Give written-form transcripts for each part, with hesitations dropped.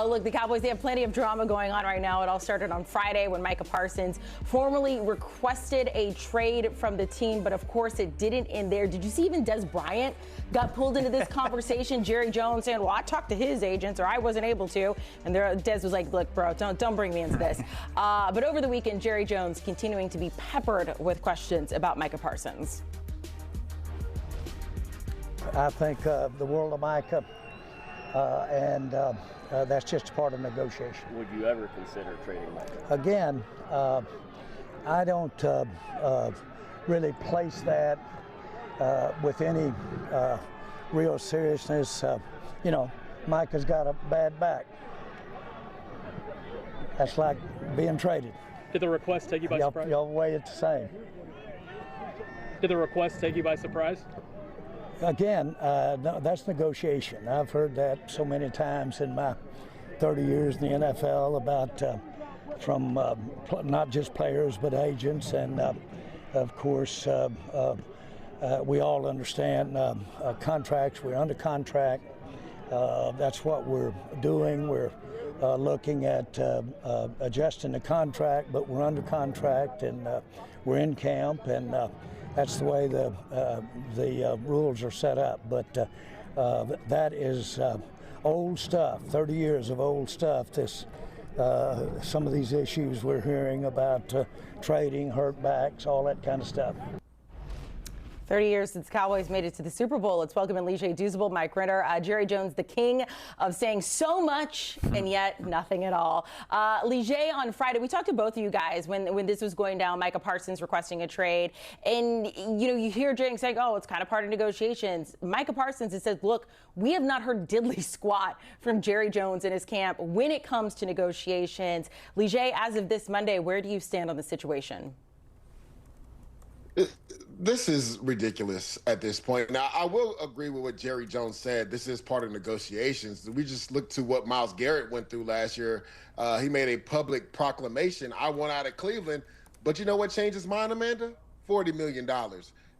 Look, the Cowboys, they have plenty of drama going on right now. It all started on Friday when Micah Parsons formally requested a trade from the team, but of course it didn't end there. Did you see even Des Bryant got pulled into this conversation? Jerry Jones saying, well, I talked to his agents or I wasn't able to. And Des was like, look, bro, don't bring me into this. But over the weekend, Jerry Jones continuing to be peppered with questions about Micah Parsons. I think the world of Micah, and that's just a part of negotiation. Would you ever consider trading Micah? Again, I don't really place that with any real seriousness. Micah's got a bad back. That's like being traded. Did the request take you by surprise? Y'all weigh it the same. Did the request take you by surprise? Again, no, that's negotiation. I've heard that so many times in my 30 years in the NFL about from not just players but agents, and of course we all understand contracts. We're under contract. That's what we're doing. We're looking at adjusting the contract, but we're under contract and we're in camp, and that's the way the rules are set up. But that is old stuff, 30 years of old stuff. This some of these issues we're hearing about trading, hurt backs, all that kind of stuff. 30 years since Cowboys made it to the Super Bowl. Let's welcome in Douzable, Mike Renner, Jerry Jones, the king of saying so much and yet nothing at all. Lige, on Friday, we talked to both of you guys when this was going down, Micah Parsons requesting a trade. And, you hear Jerry saying, oh, it's kind of part of negotiations. Micah Parsons has said, look, we have not heard diddly squat from Jerry Jones and his camp when it comes to negotiations. Lige, as of this Monday, where do you stand on the situation? This is ridiculous at this point. Now, I will agree with what Jerry Jones said. This is part of negotiations. We just look to what Myles Garrett went through last year. He made a public proclamation. I want out of Cleveland. But you know what changed his mind, Amanda? $40 million.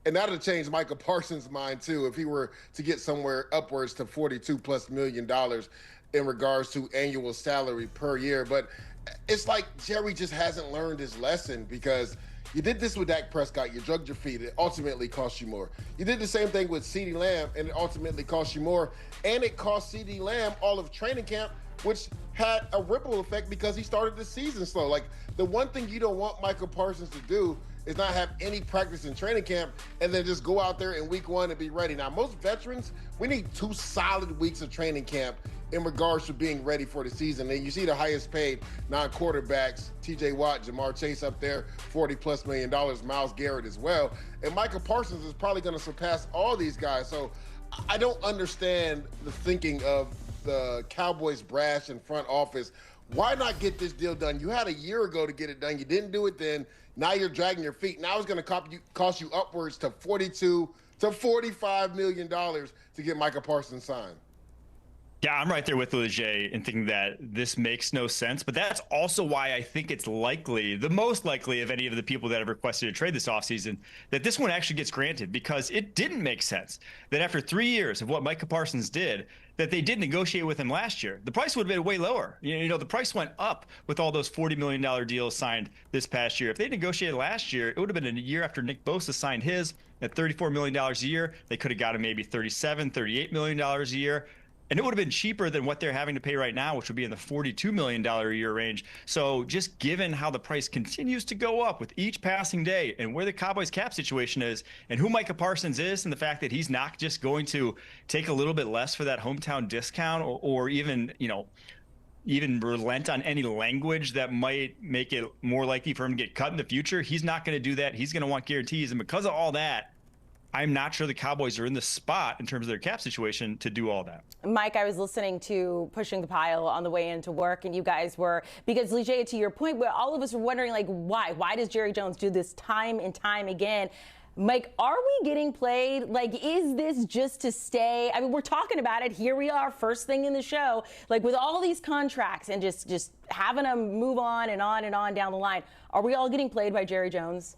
And that'll change Micah Parsons' mind, too, if he were to get somewhere upwards to $42+ million in regards to annual salary per year. But it's like Jerry just hasn't learned his lesson, because you did this with Dak Prescott. You drugged your feet. It ultimately cost you more. You did the same thing with CeeDee Lamb, and it ultimately cost you more. And it cost CeeDee Lamb all of training camp, which had a ripple effect because he started the season slow. Like, the one thing you don't want Micah Parsons to do is not have any practice in training camp and then just go out there in week one and be ready. Now, most veterans, we need 2 solid weeks of training camp in regards to being ready for the season. And you see the highest paid non-quarterbacks, TJ Watt, Jamar Chase up there, $40+ million, Myles Garrett as well. And Micah Parsons is probably going to surpass all these guys. So I don't understand the thinking of the Cowboys brass and front office. Why not get this deal done? You had a year ago to get it done. You didn't do it then. Now you're dragging your feet. Now it's going to cost you upwards to $42 to $45 million to get Micah Parsons signed. Yeah, I'm right there with Leger in thinking that this makes no sense. But that's also why I think it's likely, the most likely of any of the people that have requested a trade this offseason, that this one actually gets granted, because it didn't make sense that after 3 years of what Micah Parsons did, that they did negotiate with him last year. The price would have been way lower. The price went up with all those $40 million deals signed this past year. If they negotiated last year, it would have been a year after Nick Bosa signed his at $34 million a year. They could have got him maybe $37, $38 million a year. And it would have been cheaper than what they're having to pay right now, which would be in the $42 million a year range. So just given how the price continues to go up with each passing day and where the Cowboys cap situation is and who Micah Parsons is, and the fact that he's not just going to take a little bit less for that hometown discount or even, even relent on any language that might make it more likely for him to get cut in the future, he's not going to do that. He's going to want guarantees. And because of all that, I'm not sure the Cowboys are in the spot in terms of their cap situation to do all that. Mike, I was listening to Pushing the Pile on the way into work, and you guys were, because Lige, to your point, where all of us were wondering, like, why does Jerry Jones do this time and time again? Mike, are we getting played? Like, is this just to stay? I mean, we're talking about it. Here we are, first thing in the show, like with all these contracts and just having them move on and on and on down the line. Are we all getting played by Jerry Jones?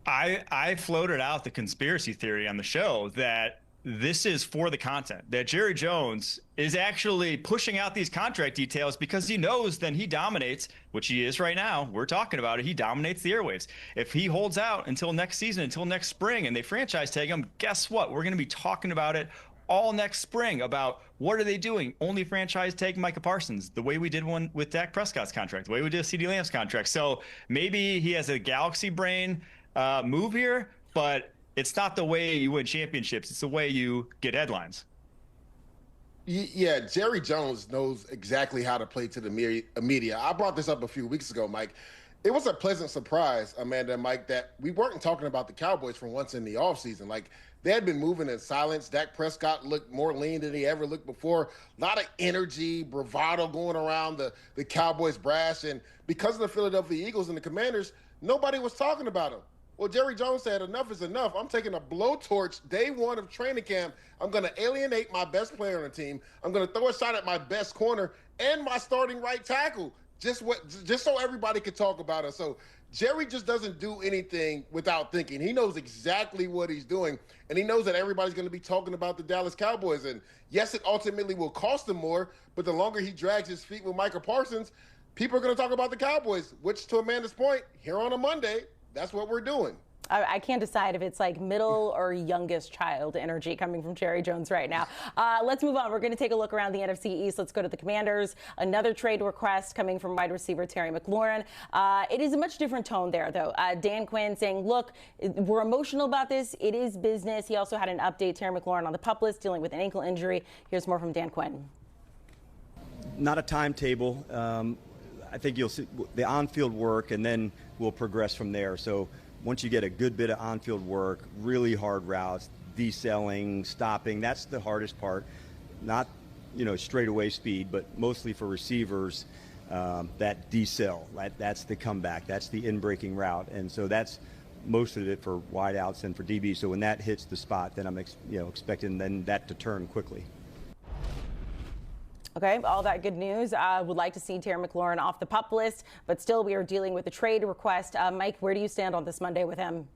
I floated out the conspiracy theory on the show that this is for the content, that Jerry Jones is actually pushing out these contract details because he knows then he dominates, which he is right now. We're talking about it. He dominates the airwaves. If he holds out until next season, until next spring, and they franchise tag him, guess what? We're going to be talking about it all next spring about what are they doing? Only franchise tag Micah Parsons, the way we did one with Dak Prescott's contract, the way we did CeeDee Lamb's contract. So maybe he has a galaxy brain move here, but it's not the way you win championships. It's the way you get headlines. Yeah, Jerry Jones knows exactly how to play to the media. I brought this up a few weeks ago, Mike. It was a pleasant surprise, Amanda and Mike, that we weren't talking about the Cowboys for once in the offseason. Like, they had been moving in silence. Dak Prescott looked more lean than he ever looked before. A lot of energy, bravado going around the Cowboys brass. And because of the Philadelphia Eagles and the Commanders, nobody was talking about him. Well, Jerry Jones said, enough is enough. I'm taking a blowtorch day one of training camp. I'm going to alienate my best player on the team. I'm going to throw a shot at my best corner and my starting right tackle, just so everybody could talk about it. So Jerry just doesn't do anything without thinking. He knows exactly what he's doing, and he knows that everybody's going to be talking about the Dallas Cowboys. And yes, it ultimately will cost him more, but the longer he drags his feet with Micah Parsons, people are going to talk about the Cowboys, which, to Amanda's point, here on a Monday, that's what we're doing. I can't decide if it's like middle or youngest child energy coming from Jerry Jones right now. Let's move on. We're going to take a look around the NFC East. Let's go to the Commanders. Another trade request coming from wide receiver Terry McLaurin. It is a much different tone there, though. Dan Quinn saying, look, we're emotional about this. It is business. He also had an update, Terry McLaurin on the PUP list, dealing with an ankle injury. Here's more from Dan Quinn. Not a timetable. I think you'll see the on-field work, and then we'll progress from there. So once you get a good bit of on-field work, really hard routes, decelling, stopping, that's the hardest part. Not, straightaway speed, but mostly for receivers, that decel, that's the comeback, that's the in-breaking route. And so that's most of it for wideouts and for DB. So when that hits the spot, then I'm expecting then that to turn quickly. Okay, all that good news. Would like to see Terry McLaurin off the PUP list, but still we are dealing with a trade request. Mike, where do you stand on this Monday with him?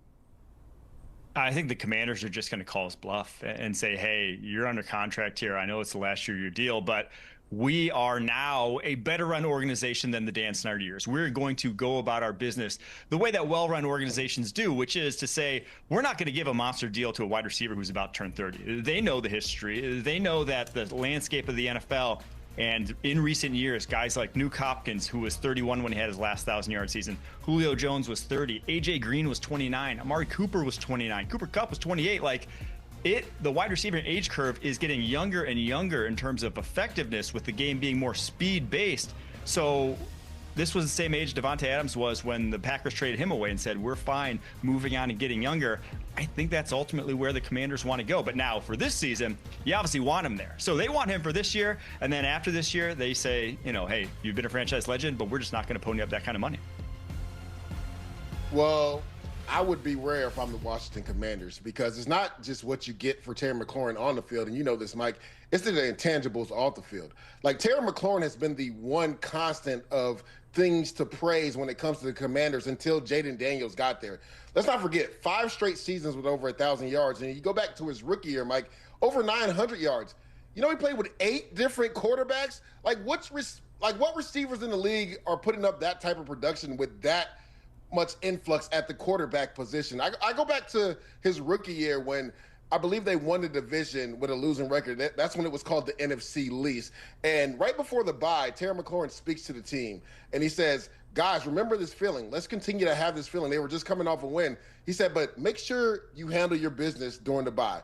I think the Commanders are just going to call his bluff and say, hey, you're under contract here. I know it's the last year of your deal, but we are now a better run organization than the Dan Snyder years. We're going to go about our business the way that well-run organizations do, which is to say, we're not going to give a monster deal to a wide receiver who's about to turn 30. They know the history. They know that the landscape of the NFL, and in recent years, guys like Nuke Hopkins, who was 31 when he had his last 1,000-yard season, Julio Jones was 30, A.J. Green was 29, Amari Cooper was 29, Cooper Kupp was 28. The wide receiver age curve is getting younger and younger in terms of effectiveness, with the game being more speed-based. So this was the same age Davante Adams was when the Packers traded him away and said, we're fine moving on and getting younger. I think that's ultimately where the Commanders want to go. But now for this season, you obviously want him there. So they want him for this year. And then after this year, they say, hey, you've been a franchise legend, but we're just not going to pony up that kind of money. Well, I would be rare if I'm the Washington Commanders, because it's not just what you get for Terry McLaurin on the field, and you know this, Mike, it's the intangibles off the field. Like, Terry McLaurin has been the one constant of things to praise when it comes to the Commanders until Jaden Daniels got there. Let's not forget, 5 straight seasons with over 1,000 yards, and you go back to his rookie year, Mike, over 900 yards. He played with 8 different quarterbacks. What receivers in the league are putting up that type of production with that much influx at the quarterback position? I go back to his rookie year when I believe they won the division with a losing record. That's when it was called the NFC East. And right before the bye, Terry McLaurin speaks to the team, and he says, guys, remember this feeling. Let's continue to have this feeling. They were just coming off a win. He said, but make sure you handle your business during the bye.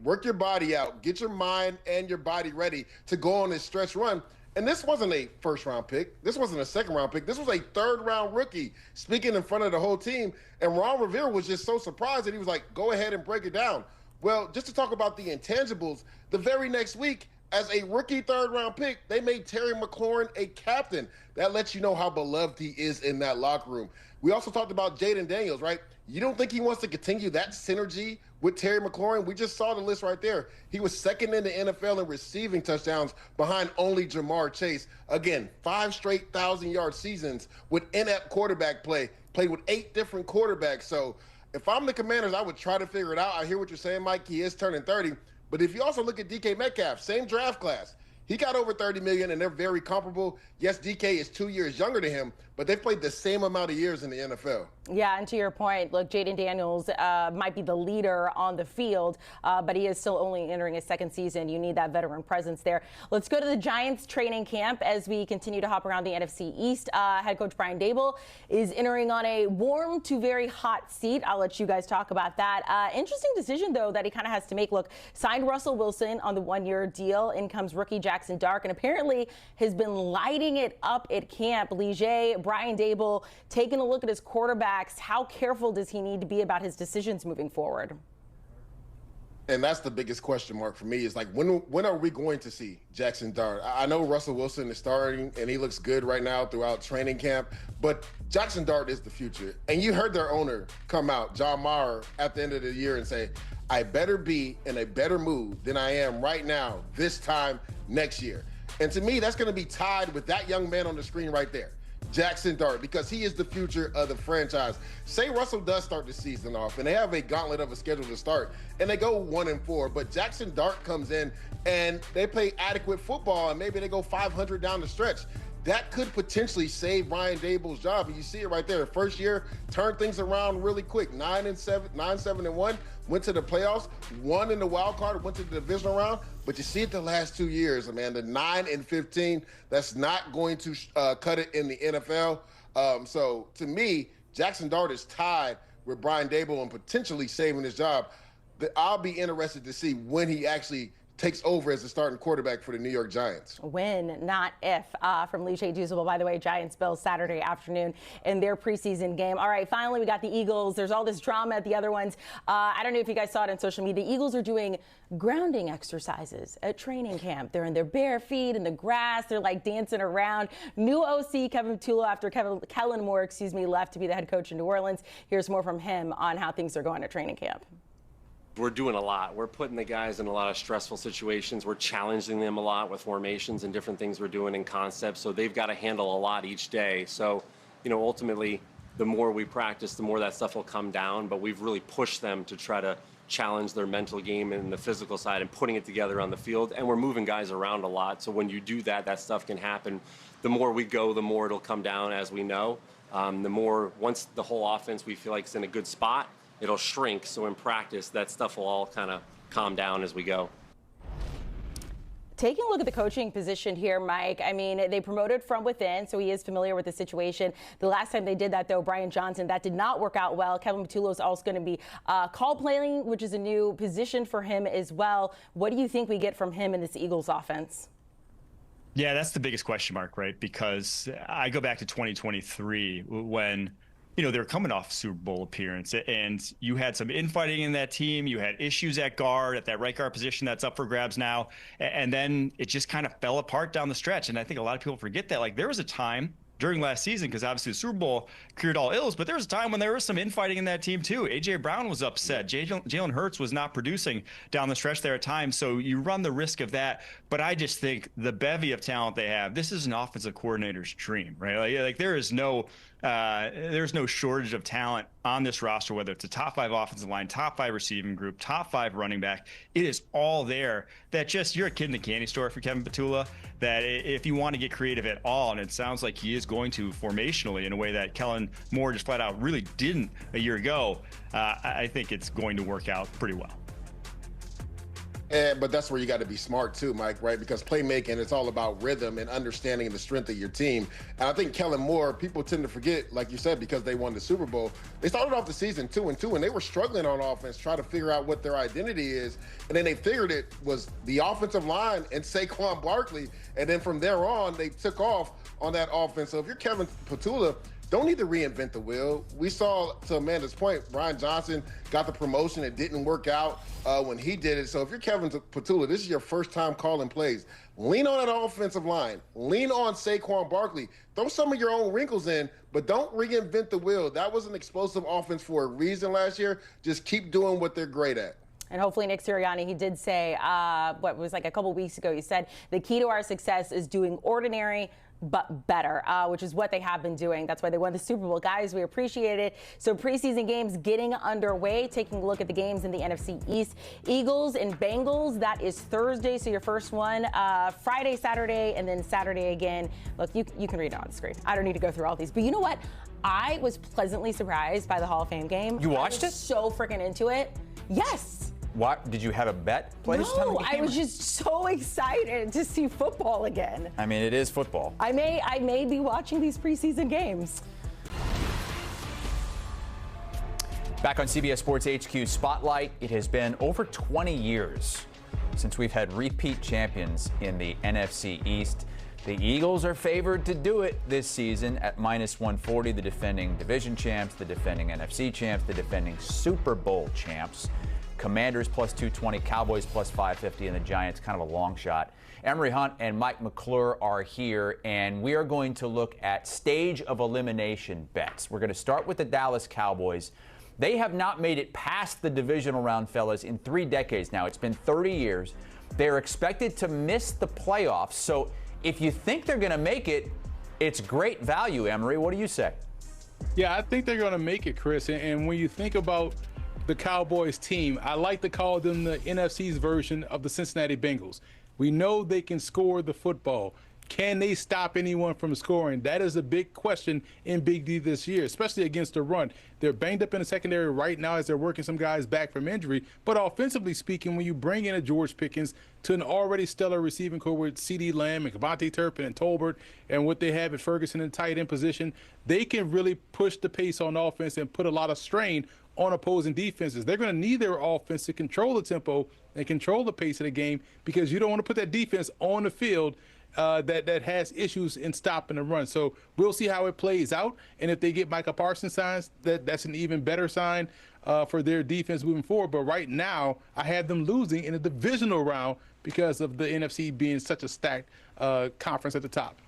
Work your body out, get your mind and your body ready to go on this stretch run. And this wasn't a first-round pick. This wasn't a second-round pick. This was a third-round rookie speaking in front of the whole team. And Ron Rivera was just so surprised that he was like, go ahead and break it down. Well, just to talk about the intangibles, the very next week, as a rookie third-round pick, they made Terry McLaurin a captain. That lets you know how beloved he is in that locker room. We also talked about Jaden Daniels, right? You don't think he wants to continue that synergy with Terry McLaurin? We just saw the list right there. He was second in the NFL in receiving touchdowns behind only Jamar Chase. Again, 5 straight 1,000-yard seasons with inept quarterback play, played with 8 different quarterbacks. So if I'm the Commanders, I would try to figure it out. I hear what you're saying, Mike. He is turning 30. But if you also look at DK Metcalf, same draft class. He got over $30 million, and they're very comparable. Yes, DK is 2 years younger than him, but they've played the same amount of years in the NFL. Yeah, and to your point, look, Jaden Daniels might be the leader on the field, but he is still only entering his second season. You need that veteran presence there. Let's go to the Giants training camp as we continue to hop around the NFC East. Head coach Brian Daboll is entering on a warm to very hot seat. I'll let you guys talk about that. Interesting decision, though, that he kind of has to make. Look, signed Russell Wilson on the one-year deal. In comes rookie Jackson Dart, and apparently has been lighting it up at camp. Lige, Brian Daboll taking a look at his quarterbacks. How careful does he need to be about his decisions moving forward? And that's the biggest question mark for me is like, when are we going to see Jackson Dart? I know Russell Wilson is starting, and he looks good right now throughout training camp, but Jackson Dart is the future. And you heard their owner come out, John Maurer, at the end of the year and say, I better be in a better mood than I am right now this time next year. And to me, that's going to be tied with that young man on the screen right there, Jackson Dart, because he is the future of the franchise. Say Russell does start the season off, and they have a gauntlet of a schedule to start, and they go 1-4, but Jackson Dart comes in, and they play adequate football, and maybe they go 500 down the stretch. That could potentially save Brian Daboll's job. And you see it right there. First year, turned things around really quick. 9-7-1, went to the playoffs, won in the wild card, went to the divisional round. But you see it the last 2 years, Amanda, 9-15. That's not going to cut it in the NFL. So to me, Jackson Dart is tied with Brian Daboll and potentially saving his job. I'll be interested to see when he actually takes over as the starting quarterback for the New York Giants. When, not if, from Lige Douzable. By the way, Giants-Bills Saturday afternoon in their preseason game. All right, finally, we got the Eagles. There's all this drama at the other ones. I don't know if you guys saw it on social media. The Eagles are doing grounding exercises at training camp. They're in their bare feet in the grass. They're like dancing around. New OC Kevin Patullo after Kellen Moore, left to be the head coach in New Orleans. Here's more from him on how things are going at training camp. We're doing a lot. We're putting the guys in a lot of stressful situations. We're challenging them a lot with formations and different things we're doing in concepts. So they've got to handle a lot each day. So, ultimately, the more we practice, the more that stuff will come down. But we've really pushed them to try to challenge their mental game and the physical side and putting it together on the field. And we're moving guys around a lot. So when you do that, that stuff can happen. The more we go, the more it'll come down, as we know. The more, once the whole offense we feel like is in a good spot, it'll shrink. So in practice, that stuff will all kind of calm down as we go. Taking a look at the coaching position here, Mike, I mean, they promoted from within, so he is familiar with the situation. The last time they did that, though, Brian Johnson, that did not work out well. Kevin Patullo is also going to be call playing, which is a new position for him as well. What do you think we get from him in this Eagles offense? Yeah, that's the biggest question mark, right? Because I go back to 2023 when they were coming off Super Bowl appearance, and you had some infighting in that team. You had issues at guard, at that right guard position that's up for grabs now. And then it just kind of fell apart down the stretch. And I think a lot of people forget that. Like, there was a time during last season, because obviously the Super Bowl cured all ills, but there was a time when there was some infighting in that team too. A.J. Brown was upset. Jalen Hurts was not producing down the stretch there at times, so you run the risk of that. But I just think the bevy of talent they have, this is an offensive coordinator's dream, right? Like there's no shortage of talent on this roster, whether it's a top 5 offensive line, top 5 receiving group, top 5 running back. It is all there. That just, you're a kid in the candy store for Kevin Patullo, that if you want to get creative at all, and it sounds like he is going to formationally in a way that Kellen Moore just flat out really didn't a year ago, I think it's going to work out pretty well. But that's where you got to be smart too, Mike, right? Because playmaking, it's all about rhythm and understanding the strength of your team. And I think Kellen Moore, people tend to forget, like you said, because they won the Super Bowl. They started off the season 2-2, and they were struggling on offense, trying to figure out what their identity is. And then they figured it was the offensive line and Saquon Barkley. And then from there on, they took off on that offense. So if you're Kevin Patullo, don't need to reinvent the wheel. We saw, to Amanda's point, Brian Johnson got the promotion. It didn't work out when he did it. So if you're Kevin Patullo, this is your first time calling plays. Lean on that offensive line. Lean on Saquon Barkley. Throw some of your own wrinkles in, but don't reinvent the wheel. That was an explosive offense for a reason last year. Just keep doing what they're great at. And hopefully Nick Sirianni, he did say, what was like a couple weeks ago, he said, the key to our success is doing ordinary but better, which is what they have been doing. That's why they won the Super Bowl. Guys, we appreciate it. So preseason games getting underway. Taking a look at the games in the NFC East. Eagles and Bengals, that is Thursday, so your first one. Friday, Saturday, and then Saturday again. Look, you can read it on the screen. I don't need to go through all these. But you know what? I was pleasantly surprised by the Hall of Fame game. You watched it? So freaking into it. Yes. What, did you have a bet placed on the game? I was just so excited to see football again. I mean, it is football. I may be watching these preseason games. Back on CBS Sports HQ Spotlight, it has been over 20 years since we've had repeat champions in the NFC East. The Eagles are favored to do it this season at -140, the defending division champs, the defending NFC champs, the defending Super Bowl champs. Commanders +220, Cowboys +550, and the Giants kind of a long shot. Emory Hunt and Mike McClure are here, and we are going to look at stage of elimination bets. We're going to start with the Dallas Cowboys. They have not made it past the divisional round, fellas, in 3 decades now. It's been 30 years. They're expected to miss the playoffs, so if you think they're going to make it, it's great value, Emory. What do you say? Yeah, I think they're going to make it, Chris. And when you think about the Cowboys team, I like to call them the NFC's version of the Cincinnati Bengals. We know they can score the football. Can they stop anyone from scoring? That is a big question in Big D this year, especially against the run. They're banged up in the secondary right now as they're working some guys back from injury. But offensively speaking, when you bring in a George Pickens to an already stellar receiving core with CeeDee Lamb and Devontae Turpin and Tolbert and what they have at Ferguson in tight end position, they can really push the pace on offense and put a lot of strain on opposing defenses. They're going to need their offense to control the tempo and control the pace of the game, because you don't want to put that defense on the field that has issues in stopping the run. So we'll see how it plays out. And if they get Micah Parsons signs, that's an even better sign for their defense moving forward. But right now, I have them losing in the divisional round because of the NFC being such a stacked conference at the top.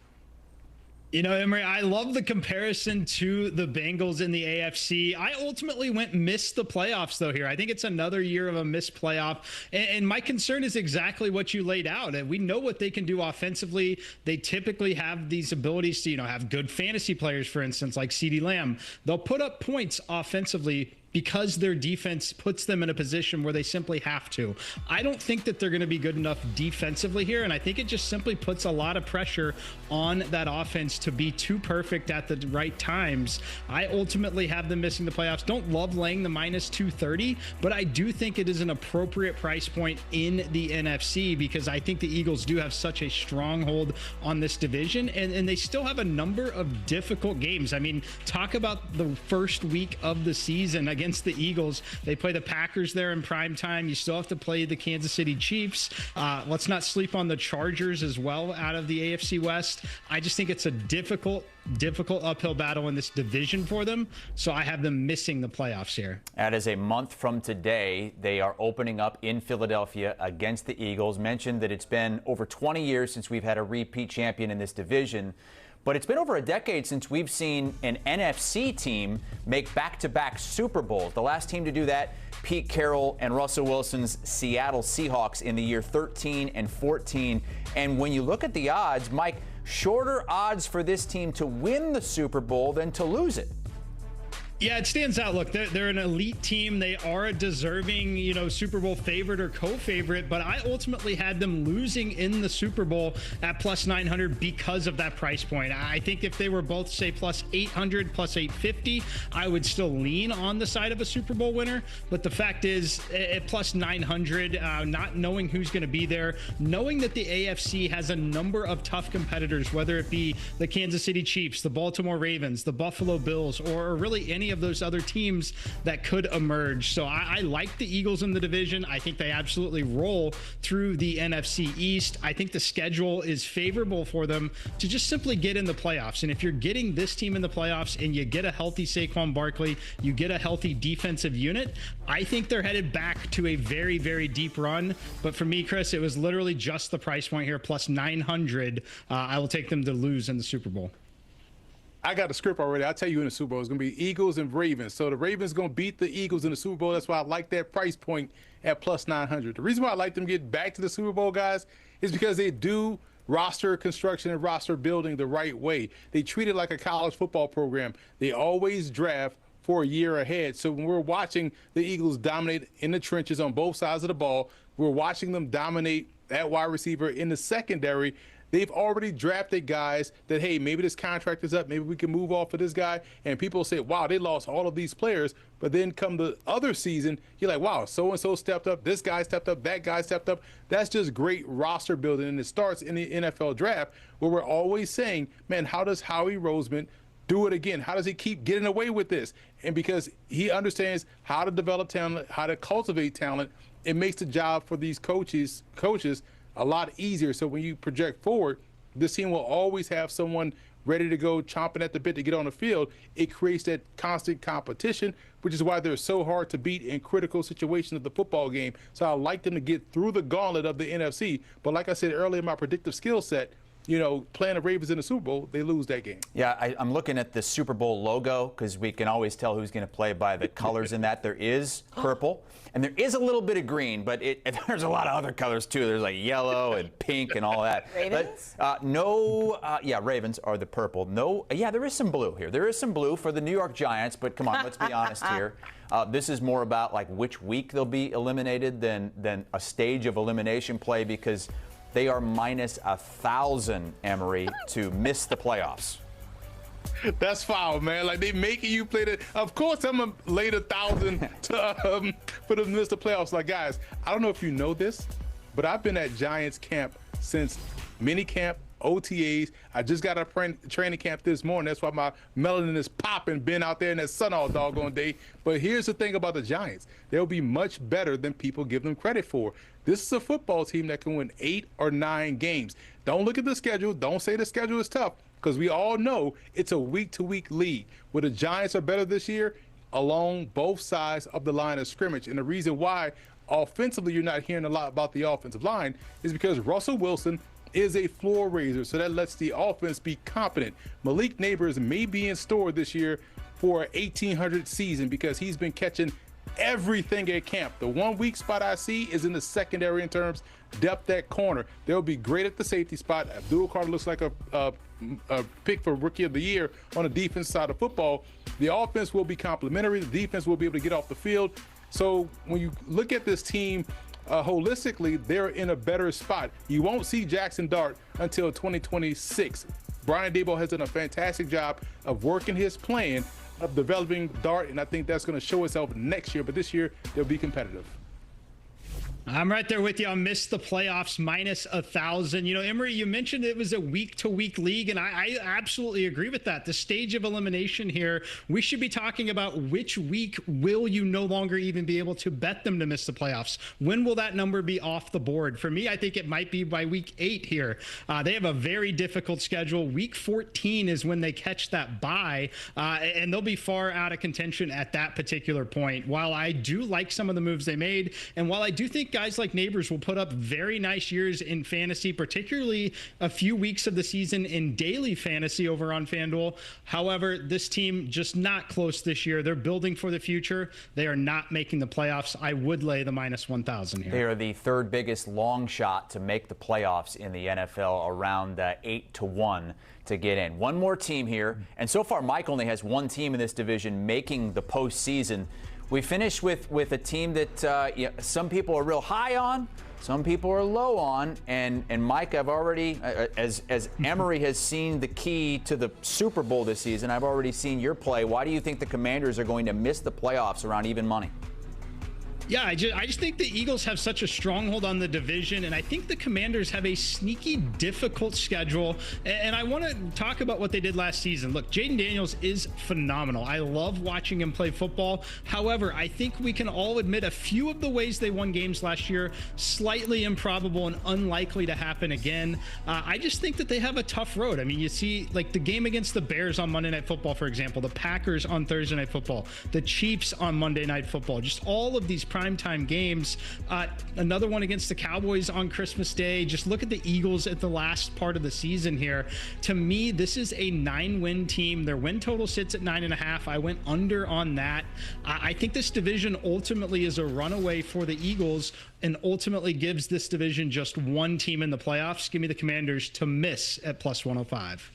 You know, Emory, I love the comparison to the Bengals in the AFC. I ultimately missed the playoffs, though, here. I think it's another year of a missed playoff. And my concern is exactly what you laid out. And we know what they can do offensively. They typically have these abilities to, have good fantasy players, for instance, like CeeDee Lamb. They'll put up points offensively because their defense puts them in a position where they simply have to. I don't think that they're going to be good enough defensively here, and I think it just simply puts a lot of pressure on that offense to be too perfect at the right times. I ultimately have them missing the playoffs. Don't love laying the -230, but I do think it is an appropriate price point in the NFC, because I think the Eagles do have such a stronghold on this division, and they still have a number of difficult games. I mean, talk about the first week of the season against the Eagles. They play the Packers there in prime time. You still have to play the Kansas City Chiefs. Let's not sleep on the Chargers as well out of the AFC West. I just think it's a difficult uphill battle in this division for them. So I have them missing the playoffs here. That is a month from today. They are opening up in Philadelphia against the Eagles. Mentioned that it's been over 20 years since we've had a repeat champion in this division. But it's been over a decade since we've seen an NFC team make back-to-back Super Bowls. The last team to do that, Pete Carroll and Russell Wilson's Seattle Seahawks in the year 13 and 14. And when you look at the odds, Mike, shorter odds for this team to win the Super Bowl than to lose it. Yeah, it stands out. Look, they're an elite team. They are a deserving, Super Bowl favorite or co-favorite, but I ultimately had them losing in the Super Bowl at +900 because of that price point. I think if they were both, say, +800, +850, I would still lean on the side of a Super Bowl winner. But the fact is, at +900, not knowing who's going to be there, knowing that the AFC has a number of tough competitors, whether it be the Kansas City Chiefs, the Baltimore Ravens, the Buffalo Bills, or really any of those other teams that could emerge. So I like the Eagles in the division. I think they absolutely roll through the NFC East. I think the schedule is favorable for them to just simply get in the playoffs. And if you're getting this team in the playoffs and you get a healthy Saquon Barkley, you get a healthy defensive unit, I think they're headed back to a very, very deep run. But for me, Chris, it was literally just the price point here, +900. I will take them to lose in the Super Bowl. I got a script already. I'll tell you in the Super Bowl. It's going to be Eagles and Ravens. So the Ravens going to beat the Eagles in the Super Bowl. That's why I like that price point at +900. The reason why I like them to get back to the Super Bowl, guys, is because they do roster construction and roster building the right way. They treat it like a college football program. They always draft for a year ahead. So when we're watching the Eagles dominate in the trenches on both sides of the ball, we're watching them dominate at wide receiver in the secondary. They've already drafted guys that, hey, maybe this contract is up. Maybe we can move off of this guy. And people say, wow, they lost all of these players. But then come the other season, you're like, wow, so-and-so stepped up. This guy stepped up. That guy stepped up. That's just great roster building. And it starts in the NFL draft where we're always saying, man, how does Howie Roseman do it again? How does he keep getting away with this? And because he understands how to develop talent, how to cultivate talent, it makes the job for these coaches a lot easier. So when you project forward, this team will always have someone ready to go, chomping at the bit to get on the field. It creates that constant competition, which is why they're so hard to beat in critical situations of the football game. So I like them to get through the gauntlet of the NFC. But like I said earlier in my predictive skill set, playing the Ravens in the Super Bowl, they lose that game. Yeah, I'm looking at the Super Bowl logo because we can always tell who's going to play by the colors in that. There is purple, and there is a little bit of green, but there's a lot of other colors, too. There's like yellow and pink and all that. Ravens? But, Ravens are the purple. There is some blue here. There is some blue for the New York Giants, but come on, let's be honest here. This is more about like which week they'll be eliminated than a stage of elimination play because they are minus 1,000, Emory, to miss the playoffs. That's foul, man. Like, they making you play that. Of course, I'm going to lay the 1,000 for them to miss the playoffs. Like, guys, I don't know if you know this, but I've been at Giants camp since mini camp, OTAs. I just got a training camp this morning. That's why my melanin is popping, been out there in that sun all doggone day. But here's the thing about the Giants. They'll be much better than people give them credit for. This is a football team that can win 8 or 9 games. Don't look at the schedule. Don't say the schedule is tough because we all know it's a week-to-week league. Where the Giants are better this year along both sides of the line of scrimmage. And the reason why offensively you're not hearing a lot about the offensive line is because Russell Wilson is a floor raiser, so that lets the offense be competent. Malik Neighbors may be in store this year for an 1,800 season because he's been catching everything at camp. The one weak spot I see is in the secondary in terms depth at corner. They'll be great at the safety spot. Abdul Carter looks like a pick for Rookie of the Year on the defense side of football. The offense will be complementary. The defense will be able to get off the field. So when you look at this team holistically, they're in a better spot. You won't see Jackson Dart until 2026. Brian Daboll has done a fantastic job of working his plan of developing Dart, and I think that's going to show itself next year. But this year, they'll be competitive. I'm right there with you. I missed the playoffs minus 1,000. Emory, you mentioned it was a week-to-week league, and I absolutely agree with that. The stage of elimination here, we should be talking about which week will you no longer even be able to bet them to miss the playoffs. When will that number be off the board? For me, I think it might be by week 8 here. They have a very difficult schedule. Week 14 is when they catch that bye, and they'll be far out of contention at that particular point. While I do like some of the moves they made, and while I do think guys like Neighbors will put up very nice years in fantasy, particularly a few weeks of the season in daily fantasy over on FanDuel. However, this team just not close this year. They're building for the future. They are not making the playoffs. I would lay the minus 1,000 here. They are the third biggest long shot to make the playoffs in the NFL, around 8-1 to get in. One more team here, and so far Mike only has one team in this division making the postseason. We finish with a team that some people are real high on, some people are low on, and Mike, I've already, as Emory has seen the key to the Super Bowl this season, I've already seen your play. Why do you think the Commanders are going to miss the playoffs around even money? Yeah, I just think the Eagles have such a stronghold on the division, and I think the Commanders have a sneaky difficult schedule. And I want to talk about what they did last season. Look, Jaden Daniels is phenomenal. I love watching him play football. However, I think we can all admit a few of the ways they won games last year, slightly improbable and unlikely to happen again. I just think that they have a tough road. I mean, you see, like the game against the Bears on Monday Night Football, for example, the Packers on Thursday Night Football, the Chiefs on Monday Night Football, just all of these primetime games. Another one against the Cowboys on Christmas Day. Just look at the Eagles at the last part of the season here. To me, this is a 9-win team. Their win total sits at 9.5. I went under on that. I think this division ultimately is a runaway for the Eagles and ultimately gives this division just one team in the playoffs. Give me the Commanders to miss at plus 105.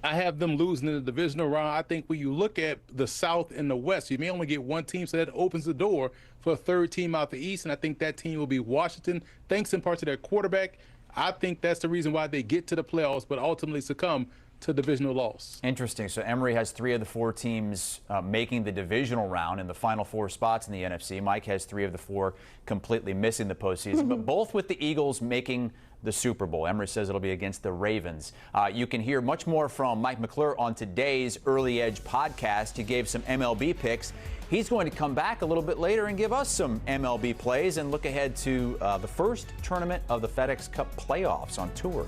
I have them losing in the divisional round. I think when you look at the South and the West, you may only get one team, so that opens the door for a third team out the East, and I think that team will be Washington, thanks in part to their quarterback. I think that's the reason why they get to the playoffs, but ultimately succumb to divisional loss. Interesting. So Emory has 3 of the 4 teams making the divisional round in the final 4 spots in the NFC. Mike has 3 of the 4 completely missing the postseason, but both with the Eagles making the Super Bowl. Emory says it'll be against the Ravens. You can hear much more from Mike McClure on today's Early Edge podcast. He gave some MLB picks. He's going to come back a little bit later and give us some MLB plays and look ahead to the first tournament of the FedEx Cup playoffs on tour.